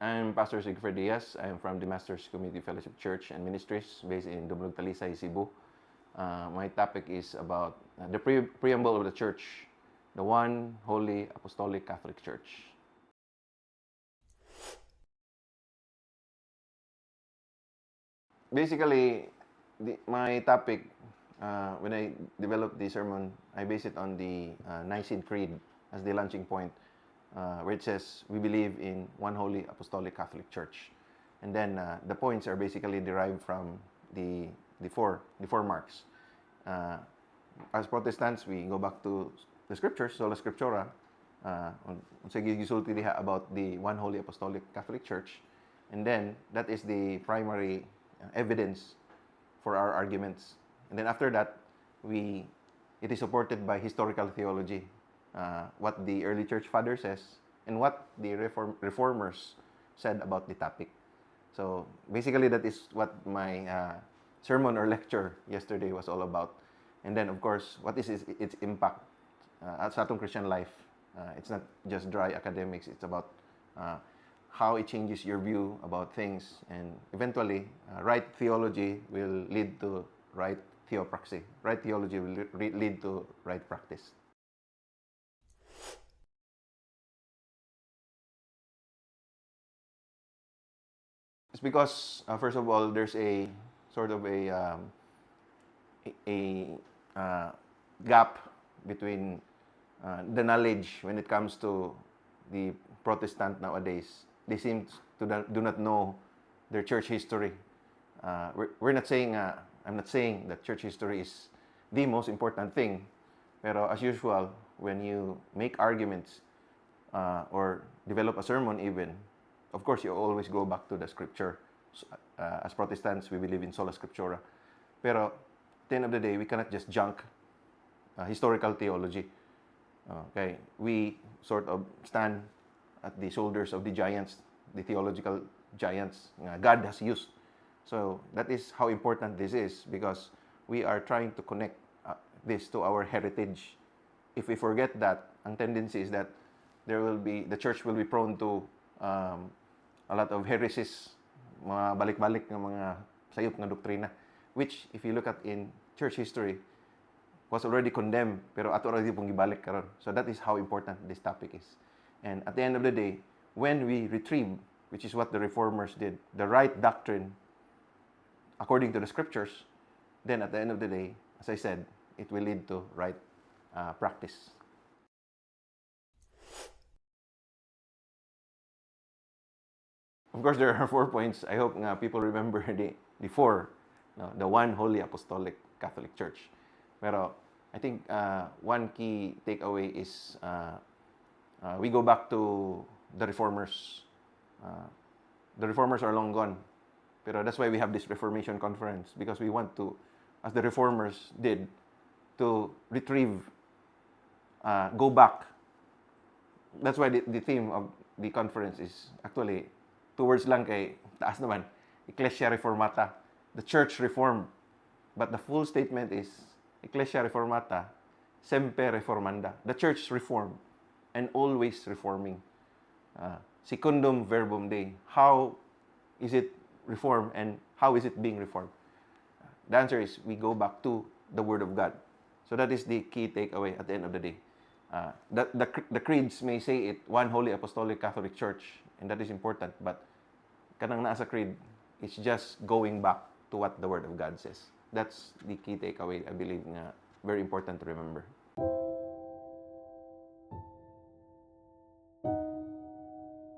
I'm Pastor Sigfred Diaz. I'm from the Masters Community Fellowship Church and Ministries based in Dumulog, Talisay, Cebu. My topic is about the preamble of the church, the one holy apostolic Catholic Church. Basically, my topic, when I developed the sermon, I base it on the Nicene Creed as the launching point, where it says, we believe in one holy apostolic Catholic Church. And then the points are basically derived from the four marks. As Protestants, we go back to the scriptures, sola scriptura, gisulti diha about the one holy apostolic Catholic Church. And then that is the primary evidence for our arguments. And then after that, it is supported by historical theology, what the early church father says, and what the reformers said about the topic. So basically, that is what my sermon or lecture yesterday was all about. And then, of course, what is its impact sa atong Christian life? It's not just dry academics. It's about how it changes your view about things. And eventually, right theology will lead to right theopraxy. Right theology will lead to right practice. It's because, first of all, there's a sort of a gap between the knowledge when it comes to the Protestant nowadays. They seem to do not know their church history. We're not saying, I'm not saying that church history is the most important thing. Pero as usual, when you make arguments or develop a sermon even, of course, you always go back to the scripture. As Protestants, we believe in sola scriptura. Pero at the end of the day, we cannot just junk historical theology. Okay, we sort of stand at the shoulders of the giants, the theological giants God has used. So that is how important this is, because we are trying to connect this to our heritage. If we forget that, ang tendency is that the church will be prone to a lot of heresies, mga balik-balik ng mga sayop na doktrina, which if you look at in church history, was already condemned, pero ato already pong gibalik karon. So that is how important this topic is. And at the end of the day, when we retrieve, which is what the reformers did, the right doctrine according to the scriptures, then at the end of the day, as I said, it will lead to right practice. Of course, there are 4 points. I hope people remember the four, the one holy apostolic Catholic Church. Pero I think one key takeaway is we go back to the reformers. The reformers are long gone. Pero that's why we have this Reformation Conference, because we want to, as the reformers did, to retrieve, go back. That's why the theme of the conference is actually 2 words lang kay taas naman, Ecclesia Reformata, the church reformed. But the full statement is Ecclesia Reformata, semper reformanda, the church reformed and always reforming. Secundum verbum Dei, how is it reformed and how is it being reformed? The answer is we go back to the Word of God. So that is the key takeaway at the end of the day. The creeds may say it, one holy apostolic Catholic Church, and that is important, but kanang naa sa creed, it's just going back to what the Word of God says. That's the key takeaway, I believe, very important to remember.